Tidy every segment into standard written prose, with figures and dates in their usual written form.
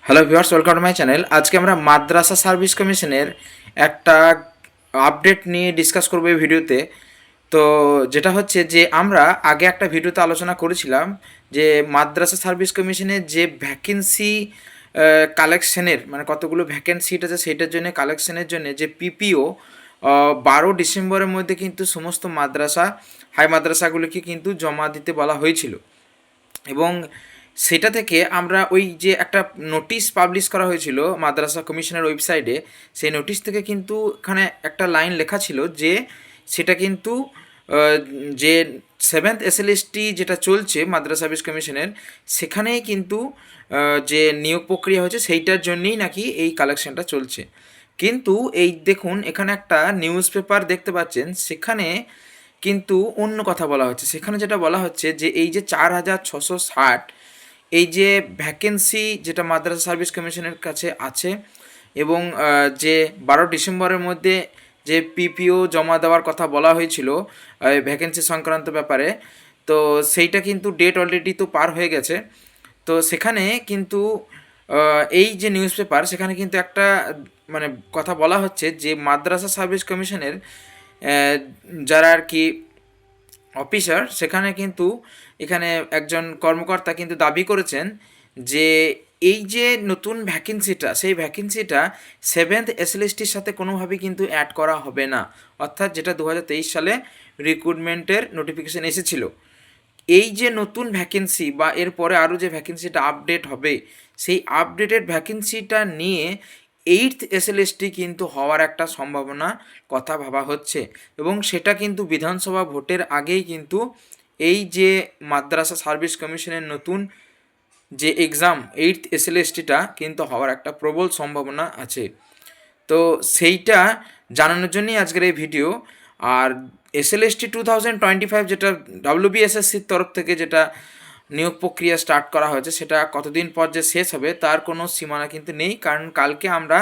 Hello viewers, welcome to my channel. আজকে আমরা মাদ্রাসা service কমিশনের একটা আপডেট নিয়ে ডিসকাস করবো এই ভিডিওতে। তো যেটা হচ্ছে যে আমরা আগে একটা ভিডিওতে আলোচনা করেছিলাম যে মাদ্রাসা সার্ভিস কমিশনের যে ভ্যাকেন্সি কালেকশনের মানে কতগুলো ভ্যাকেন্সিট আছে সেইটার জন্য কালেকশনের জন্য যে পিপিও 12 ডিসেম্বরের মধ্যে কিন্তু সমস্ত মাদ্রাসা হাই মাদ্রাসাগুলিকে কিন্তু জমা দিতে বলা হয়েছিল। এবং সেটা থেকে আমরা ওই যে একটা নোটিশ পাবলিশ করা হয়েছিল মাদ্রাসা কমিশনের ওয়েবসাইটে, সেই নোটিশ থেকে কিন্তু এখানে একটা লাইন লেখা ছিল যে সেটা কিন্তু যে সেভেন্থ এসএলএসটি যেটা চলছে মাদ্রাসা সার্ভিস কমিশনের, সেখানেই কিন্তু যে নিয়োগ প্রক্রিয়া হচ্ছে সেইটার জন্যেই নাকি এই কালেকশনটা চলছে। কিন্তু এই দেখুন এখানে একটা নিউজ পেপার দেখতে পাচ্ছেন, সেখানে কিন্তু অন্য কথা বলা হচ্ছে। সেখানে যেটা বলা হচ্ছে যে এই যে 4,660 এই যে ভ্যাকেন্সি যেটা মাদ্রাসা সার্ভিস কমিশনের কাছে আছে, এবং যে 12 ডিসেম্বরের মধ্যে যে পিপিও জমা দেওয়ার কথা বলা হয়েছিল ভ্যাকেন্সি সংক্রান্ত ব্যাপারে, তো সেইটা কিন্তু ডেট অলরেডি তো পার হয়ে গেছে। তো সেখানে কিন্তু এই যে নিউজ পেপার, সেখানে কিন্তু একটা মানে কথা বলা হচ্ছে যে মাদ্রাসা সার্ভিস কমিশনের যারা আর কি অফিসার, সেখানে কিন্তু এখানে একজন কর্মকর্তা কিন্তু দাবি করেছেন যে এই যে নতুন ভ্যাকেন্সিটা, সেই ভ্যাকেন্সিটা সেভেন্থ এসএলএসটির সাথে কোনোভাবেই কিন্তু অ্যাড করা হবে না। অর্থাৎ যেটা 2023 সালে রিক্রুটমেন্টের নোটিফিকেশান এসেছিল, এই যে নতুন ভ্যাকেন্সি বা এরপরে আরও যে ভ্যাকেন্সিটা আপডেট হবে, সেই আপডেটেড ভ্যাকেন্সিটা নিয়ে এইটথ এসএলএসটি কিন্তু হওয়ার একটা সম্ভাবনা কথা ভাবা হচ্ছে। এবং সেটা কিন্তু বিধানসভা ভোটের আগেই কিন্তু এই যে মাদ্রাসা সার্ভিস কমিশনের নতুন যে এক্সাম এইটথ এসএলএসটিটা কিন্তু হওয়ার একটা প্রবল সম্ভাবনা আছে। তো সেইটা জানানোর জন্যই আজকের এই ভিডিও। আর এসএলএসটি 2025 যেটা ডাব্লিউবিএসএসসির তরফ থেকে যেটা নিয়োগ প্রক্রিয়া স্টার্ট করা হয়েছে, সেটা কতদিন পর যে শেষ হবে তার কোনো সীমানা কিন্তু নেই। কারণ কালকে আমরা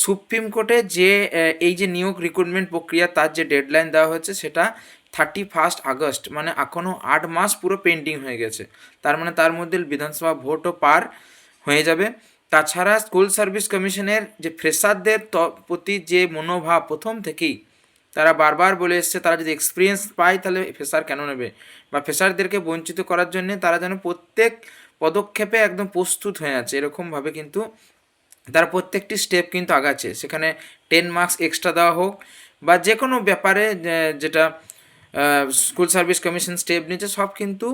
সুপ্রিম কোর্টে যে এই যে নিয়োগ রিক্রুটমেন্ট প্রক্রিয়া তার যে ডেডলাইন দেওয়া হয়েছে, সেটা 31 আগস্ট, মানে এখনও 8 মাস পুরো পেন্ডিং হয়ে গেছে। তার মানে তার মধ্যে বিধানসভা ভোটও পার হয়ে যাবে। তাছাড়া স্কুল সার্ভিস কমিশনের যে ফ্রেশারদের প্রতি যে মনোভাব প্রথম থেকেই তারা বারবার বলে এসছে, তারা যদি এক্সপিরিয়েন্স পায় তাহলে ফ্রেশার কেন নেবে, বা ফ্রেশারদেরকে বঞ্চিত করার জন্য তারা যেন প্রত্যেক পদক্ষেপে একদম প্রস্তুত হয়ে আছে, এরকমভাবে কিন্তু তারা প্রত্যেকটি স্টেপ কিন্তু আগাচ্ছে। সেখানে 10 মার্কস এক্সট্রা দেওয়া হোক বা যে কোনো ব্যাপারে যেটা স্কুল সার্ভিস কমিশন স্টেপ নিচ্ছে, সব কিন্তু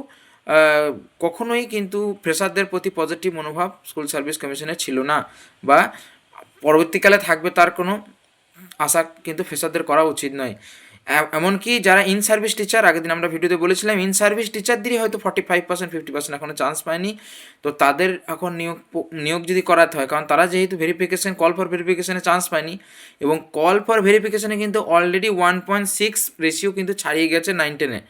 কখনোই কিন্তু ফ্রেশারদের প্রতি পজিটিভ মনোভাব স্কুল সার্ভিস কমিশনের ছিল না, বা পরবর্তীকালে থাকবে তার কোনো আশা কিন্তু ফ্রেশারদের করা উচিত নয়। এমনকি যারা ইন সার্ভিস টিচার, আগের দিন আমরা ভিডিওতে বলেছিলাম ইন সার্ভিস টিচারদেরই হয়তো 45% 50% এখনও চান্স পায়নি। তো তাদের এখন নিয়োগ যদি করাতে হয়, কারণ তারা যেহেতু ভেরিফিকেশান কল ফর ভেরিফিকেশানে চান্স পায়নি, এবং কল ফর ভেরিফিকেশানে কিন্তু অলরেডি 1.6 রেশিও কিন্তু ছাড়িয়ে গেছে 9-10-এ,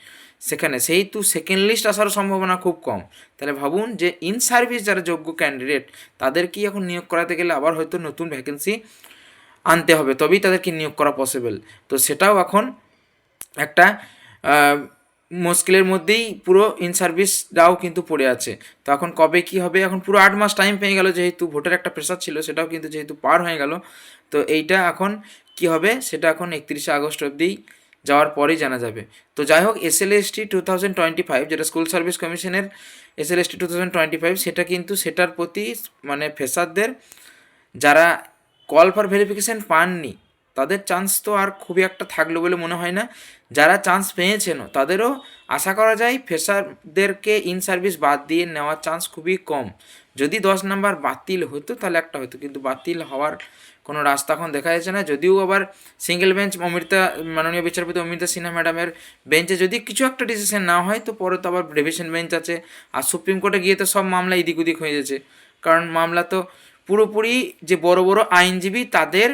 সেখানে সেহেতু সেকেন্ড লিস্ট আসার সম্ভাবনা খুব কম। তাহলে ভাবুন যে ইন সার্ভিস যারা যোগ্য ক্যান্ডিডেট, তাদেরকেই এখন নিয়োগ করাতে গেলে আবার হয়তো নতুন ভ্যাকেন্সি আনতে হবে, তবেই তাদেরকে নিয়োগ করা পসিবল। তো সেটাও এখন একটা মুশকিলের মধ্যেই পুরো ইন সার্ভিসটাও কিন্তু পড়ে আছে। তো এখন কবে কী হবে, এখন পুরো 8 মাস টাইম পেয়ে গেল, যেহেতু ভোটের একটা প্রেশার ছিল সেটাও কিন্তু যেহেতু পার হয়ে গেল। তো এইটা এখন কি হবে সেটা এখন 31 আগস্ট অবধি যাওয়ার পরেই জানা যাবে। তো যাই হোক, এসএলএসটি 2025 যেটা স্কুল সার্ভিস কমিশনের এসএলএসটি 2025, সেটা কিন্তু সেটার প্রতি মানে ফ্রেশারদের যারা কল ফর ভেরিফিকেশান পাননি তাদের চান্স তো আর খুবই একটা থাকলো বলে মনে হয় না। যারা চান্স পেয়েছেনও তাদেরও আশা করা যায় ফ্রেশারদেরকে ইন সার্ভিস বাদ দিয়ে নেওয়ার চান্স খুবই কম। যদি 10 নাম্বার বাতিল হতো তাহলে একটা হতো, কিন্তু বাতিল হওয়ার কোনো রাস্তা এখন দেখা যাচ্ছে না। যদিও আবার সিঙ্গেল বেঞ্চ মাননীয় বিচারপতি অমৃতা সিনহা ম্যাডামের বেঞ্চে যদি কিছু একটা ডিসিশন না হয়, তো পরে তো আবার রিভিশন বেঞ্চ আছে। আর সুপ্রিম কোর্টে গিয়ে তো সব মামলা এদিক ওদিক হয়ে যাচ্ছে, কারণ মামলা তো পুরোপুরি যে বড় বড় আইনজীবী তাদের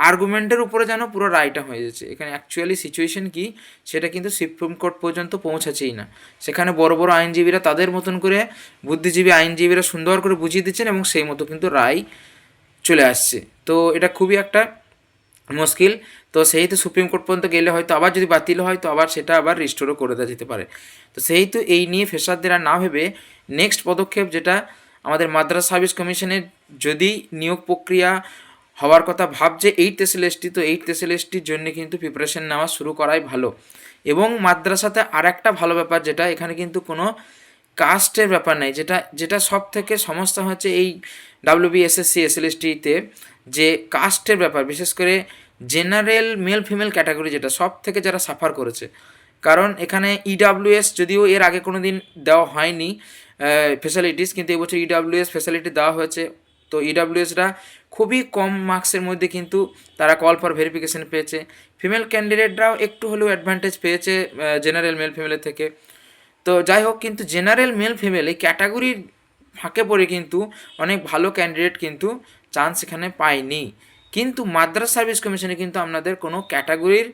আর্গুমেন্টের উপরে যেন পুরো রায়টা হয়ে যাচ্ছে। এখানে অ্যাকচুয়ালি সিচুয়েশন কি সেটা কিন্তু সুপ্রিম কোর্ট পর্যন্ত পৌঁছাছেই না। সেখানে বড় বড় আইনজীবীরা তাদের মতন করে, বুদ্ধিজীবী আইনজীবীরা সুন্দর করে বুঝিয়ে দিচ্ছেন এবং সেই মতো কিন্তু রায় চলে আসছে। তো এটা খুবই একটা মুশকিল। তো সেহেতু সুপ্রিম কোর্ট পর্যন্ত গেলে হয়তো আবার যদি বাতিল হয় তো আবার সেটা আবার রিস্টোরও করে দেওয়া যেতে পারে। তো সেহেতু এই নিয়ে ফ্রেশারদের আর না ভেবে নেক্সট পদক্ষেপ যেটা আমাদের মাদ্রাসা সার্ভিস কমিশনের যদি নিয়োগ প্রক্রিয়া হওয়ার কথা ভাবছে 8th SLST, তো 8th SLSTর জন্য কিন্তু প্রিপারেশন নেওয়া শুরু করাই ভালো। এবং মাদ্রাসাতে আর একটা ভালো ব্যাপার, যেটা এখানে কিন্তু কোনো কাস্টের ব্যাপার নেই, যেটা যেটা সব থেকে সমস্যা হচ্ছে এই WBSSC SLSTতে, যে কাস্টের ব্যাপার, বিশেষ করে জেনারেল মেল ফিমেল ক্যাটাগরি, যেটা সব থেকে যারা সাফার করেছে। কারণ এখানে EWS যদিও এর আগে কোনো দিন দেওয়া হয়নি ফেসিলিটিস, কিন্তু এবছর EWS ফেসিলিটি দেওয়া হয়েছে। তো EWSরা খুবই কম মার্কসের মধ্যে কিন্তু তারা কল ফর ভেরিফিকেশন পেয়েছে। ফিমেল ক্যান্ডিডেটরাও একটু হলেও অ্যাডভান্টেজ পেয়েছে জেনারেল মেল ফিমেলের থেকে। তো যাই হোক, কিন্তু জেনারেল মেল ফিমেল এই ক্যাটাগরির ফাঁকে পড়ে কিন্তু অনেক ভালো ক্যান্ডিডেট কিন্তু চান্স এখানে পায়নি। কিন্তু মাদ্রাসা সার্ভিস কমিশনে কিন্তু আপনাদের কোনো ক্যাটাগরির,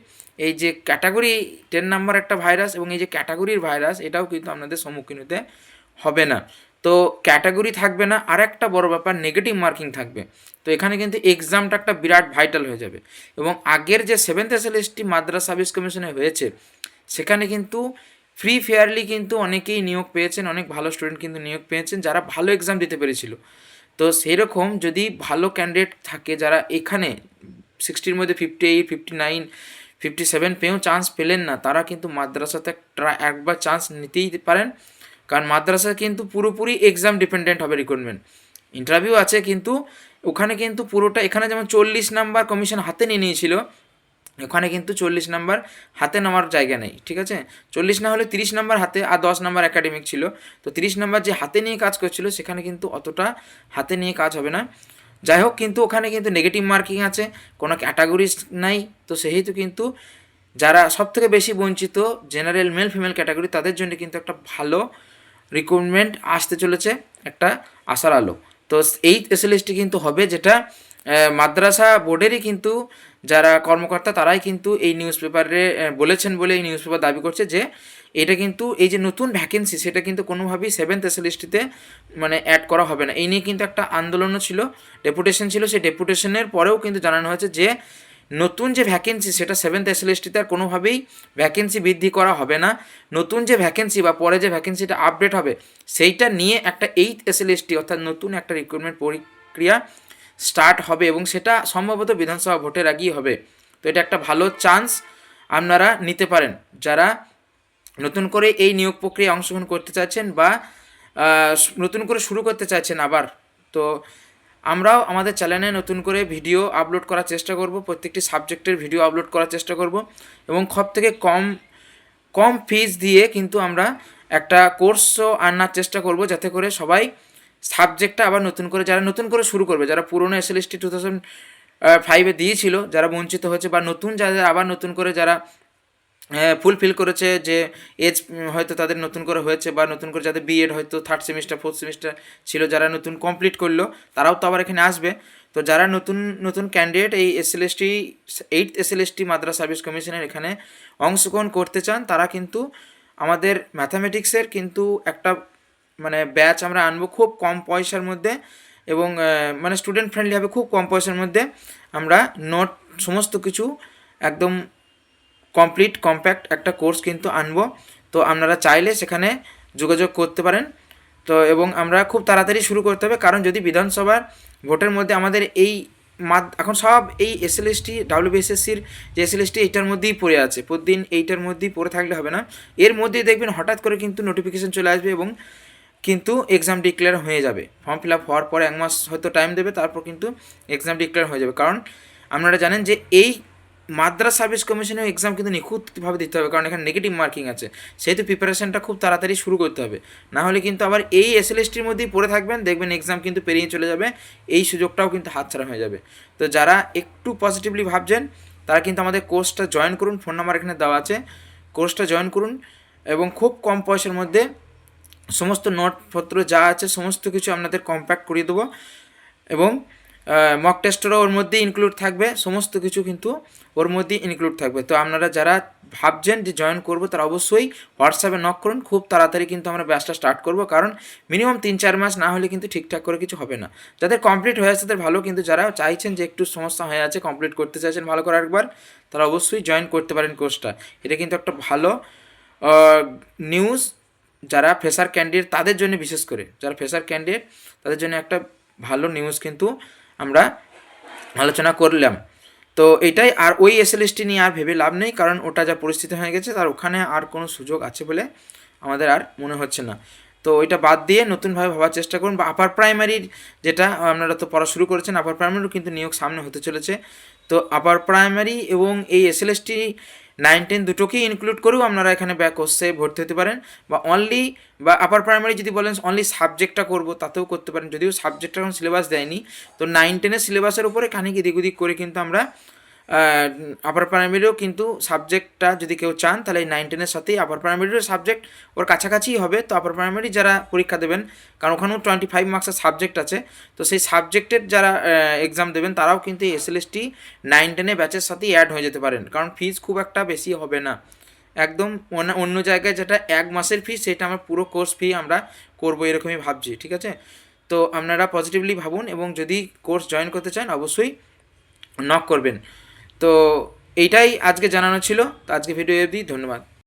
এই যে ক্যাটাগরি 10 নাম্বার একটা ভাইরাস এবং এই যে ক্যাটাগরির ভাইরাস, এটাও কিন্তু আপনাদের সম্মুখীন হতে হবে না। তো ক্যাটাগরি থাকবে না, আর একটা বড় ব্যাপার নেগেটিভ মার্কিং থাকবে। তো এখানে কিন্তু এক্সামটা একটা বিরাট ভাইটাল হয়ে যাবে। এবং আগের যে 7th SLST মাদ্রাসা সার্ভিস কমিশনে হয়েছে, সেখানে কিন্তু ফ্রি ফেয়ারলি কিন্তু অনেকেই নিয়োগ পেয়েছেন, অনেক ভালো স্টুডেন্ট কিন্তু নিয়োগ পেয়েছেন যারা ভালো এক্সাম দিতে পেরেছিল। তো সেরকম যদি ভালো ক্যান্ডিডেট থাকে যারা এখানে 60-র মধ্যে 58, 59, 57 পেয়েও চান্স পেলেন না, তারা কিন্তু মাদ্রাসাতে একবার চান্স নিতেই পারেন। কারণ মাদ্রাসা কিন্তু পুরোপুরি এক্সাম ডিপেন্ডেন্ট হবে রিক্রুটমেন্ট। ইন্টারভিউ আছে, কিন্তু ওখানে কিন্তু পুরোটা, এখানে যেমন 40 নাম্বার কমিশন হাতে নিয়ে নিয়েছিল, ওখানে কিন্তু 40 নাম্বার হাতে নেওয়ার জায়গা নেই, ঠিক আছে? 40 না হলে 30 নাম্বার হাতে, আর 10 নাম্বার একাডেমিক ছিল। তো 30 নাম্বার যে হাতে নিয়ে কাজ করছিল, সেখানে কিন্তু অতটা হাতে নিয়ে কাজ হবে না। যাই হোক, কিন্তু ওখানে কিন্তু নেগেটিভ মার্কিং আছে, কোনো ক্যাটাগরিজ নাই। তো সেহেতু কিন্তু যারা সবথেকে বেশি বঞ্চিত জেনারেল মেল ফিমেল ক্যাটাগরি, তাদের জন্য কিন্তু একটা ভালো রিক্রুটমেন্ট আসতে চলেছে, একটা আশার আলো। তো এই স্পেশালিস্টটি কিন্তু হবে, যেটা মাদ্রাসা বোর্ডেরই কিন্তু যারা কর্মকর্তা তারাই কিন্তু এই নিউজ পেপারে বলেছেন বলে এই নিউজ পেপার দাবি করছে যে এটা কিন্তু এই যে নতুন ভ্যাকেন্সি, সেটা কিন্তু কোনোভাবেই 7th SLSTতে মানে অ্যাড করা হবে না। এই নিয়ে কিন্তু একটা আন্দোলনও ছিল, ডেপুটেশন ছিল। সেই ডেপুটেশনের পরেও কিন্তু জানানো হয়েছে যে নতুন যে ভ্যাকেন্সি, সেটা 7th SLSTতে আর কোনোভাবেই ভ্যাকেন্সি বৃদ্ধি করা হবে না। নতুন যে ভ্যাকেন্সি বা পরে যে ভ্যাকেন্সিটা আপডেট হবে, সেইটা নিয়ে একটা 8th SLST অর্থাৎ নতুন একটা রিক্রুটমেন্ট প্রক্রিয়া স্টার্ট হবে, এবং সেটা সম্ভবত বিধানসভা ভোটের আগেই হবে। তো এটা একটা ভালো চান্স আপনারা নিতে পারেন যারা নতুন করে এই নিয়োগ প্রক্রিয়ায় অংশগ্রহণ করতে চাচ্ছেন বা নতুন করে শুরু করতে চাইছেন আবার। তো আমরাও আমাদের চ্যানেলে নতুন করে ভিডিও আপলোড করার চেষ্টা করব, প্রত্যেকটি সাবজেক্টের ভিডিও আপলোড করার চেষ্টা করব, এবং সব থেকে কম ফিস দিয়ে কিন্তু আমরা একটা কোর্সও আনার চেষ্টা করব, যাতে করে সবাই সাবজেক্টটা আবার নতুন করে, যারা নতুন করে শুরু করবে, যারা পুরনো SLST 2005-এ দিয়েছিল, যারা বঞ্চিত হয়েছে, বা নতুন যাদের আবার নতুন করে যারা ফুলফিল করেছে, যে এজ হয়তো তাদের নতুন করে হয়েছে, বা নতুন করে যাদের বিএড হয়তো 3rd সেমিস্টার 4th সেমিস্টার ছিল, যারা নতুন কমপ্লিট করলো, তারাও তো আবার এখানে আসবে। তো যারা নতুন ক্যান্ডিডেট এই SLST 8th SLST মাদ্রাসা সার্ভিস কমিশনের এখানে অংশগ্রহণ করতে চান, তারা কিন্তু আমাদের ম্যাথামেটিক্সের কিন্তু একটা মানে ব্যাচ আমরা আনবো খুব কম পয়সার মধ্যে, এবং মানে স্টুডেন্ট ফ্রেন্ডলি হবে, খুব কম পয়সার মধ্যে আমরা নোট সমস্ত কিছু একদম কমপ্লিট কম্প্যাক্ট একটা কোর্স কিন্তু আনবো। তো আপনারা চাইলে সেখানে যোগাযোগ করতে পারেন। তো এবং আমরা খুব তাড়াতাড়ি শুরু করতে হবে, কারণ যদি বিধানসভার ভোটের মধ্যে আমাদের এই এখন সব এই SLST WBSSCর যে SLST এইটার মধ্যেই পড়ে আছে, প্রতিদিন এইটার মধ্যেই পড়ে থাকলে হবে না। এর মধ্যেই দেখবেন হঠাৎ করে কিন্তু নোটিফিকেশান চলে আসবে, এবং কিন্তু এক্সাম ডিক্লেয়ার হয়ে যাবে। ফর্ম ফিল আপ হওয়ার পরে 1 মাস হয়তো টাইম দেবে, তারপর কিন্তু এক্সাম ডিক্লেয়ার হয়ে যাবে। কারণ আপনারা জানেন যে এই মাদ্রাসা সার্ভিস কমিশনের এক্সাম কিন্তু নিখুঁতভাবে দিতে হবে, কারণ এখানে নেগেটিভ মার্কিং আছে, সেহেতু প্রিপারেশনটা খুব তাড়াতাড়ি শুরু করতে হবে। না হলে কিন্তু আবার এই SLSTর মধ্যেই পড়ে থাকবেন, দেখবেন এক্সাম কিন্তু পেরিয়ে চলে যাবে, এই সুযোগটাও কিন্তু হাতছাড়া হয়ে যাবে। তো যারা একটু পজিটিভলি ভাবছেন, তারা কিন্তু আমাদের কোর্সটা জয়েন করুন, ফোন নাম্বার এখানে দেওয়া আছে, কোর্সটা জয়েন করুন, এবং খুব কম পয়সার মধ্যে সমস্ত নোটপত্র যা আছে সমস্ত কিছু আপনাদের কম্প্যাক্ট করিয়ে দেবো, এবং মক টেস্টেরও ওর মধ্যেই ইনক্লুড থাকবে, সমস্ত কিছু কিন্তু ওর মধ্যেই ইনক্লুড থাকবে। তো আপনারা যারা ভাবছেন যে জয়েন করবো, তারা অবশ্যই হোয়াটসঅ্যাপে নক করুন, খুব তাড়াতাড়ি কিন্তু আমরা ব্যাচটা স্টার্ট করবো, কারণ মিনিমাম 3-4 মাস না হলে কিন্তু ঠিকঠাক করে কিছু হবে না। যাদের কমপ্লিট হয়ে আছে তাদের ভালো, কিন্তু যারা চাইছেন যে একটু সমস্যা হয়ে আছে, কমপ্লিট করতে চাইছেন ভালো করে একবার, তারা অবশ্যই জয়েন করতে পারেন কোর্সটা। এটা কিন্তু একটা ভালো নিউজ যারা ফ্রেশার ক্যান্ডিডেট তাদের জন্য, বিশেষ করে যারা ফ্রেশার ক্যান্ডিডেট তাদের জন্য একটা ভালো নিউজ কিন্তু আমরা আলোচনা করলাম। তো এটাই, আর ওই এসএলএসটি নিয়ে আর ভেবে লাভ নেই, কারণ ওটা যা পরিস্থিতি হয়ে গেছে তার ওখানে আর কোনো সুযোগ আছে বলে আমাদের আর মনে হচ্ছে না। তো ওইটা বাদ দিয়ে নতুনভাবে ভাবার চেষ্টা করুন। বা আপার প্রাইমারির যেটা আপনারা তো পড়া শুরু করেছেন, আপার প্রাইমারিও কিন্তু নিয়োগ সামনে হতে চলেছে। তো আপার প্রাইমারি এবং এই এসএলএসটি 9-10 দুটোকেই ইনক্লুড করেও আপনারা এখানে ব্যাক কোর্সে ভর্তি হতে পারেন, বা অনলি বা আপার প্রাইমারি যদি বলেন অনলি সাবজেক্টটা করব তাতেও করতে পারেন, যদিও সাবজেক্টটা এখন সিলেবাস দেয়নি। তো 9-10-এর সিলেবাসের উপরে খানিক এদিক ওদিক করে কিন্তু আমরা আপার প্রাইমারিও কিন্তু সাবজেক্টটা যদি কেউ চান তাহলে এই 9-10-এর সাথেই আপার প্রাইমারিরও সাবজেক্ট ওর কাছাকাছিই হবে। তো আপার প্রাইমারি যারা পরীক্ষা দেবেন, কারণ ওখানেও 25 মার্কসের সাবজেক্ট আছে, তো সেই সাবজেক্টের যারা এক্সাম দেবেন তারাও কিন্তু এই এসএলএসটি 9-10 ব্যাচের সাথেই অ্যাড হয়ে যেতে পারেন, কারণ ফিজ খুব একটা বেশি হবে না। একদম অন্য জায়গায় যেটা 1 মাসের ফি, সেটা আমরা পুরো কোর্স ফি আমরা করবো এরকমই ভাবছি, ঠিক আছে? তো আপনারা পজিটিভলি ভাবুন, এবং যদি কোর্স জয়েন করতে চান অবশ্যই নক করবেন। তো এইটাই আজকে জানানো ছিল। তো আজকে ভিডিও অবধি, ধন্যবাদ।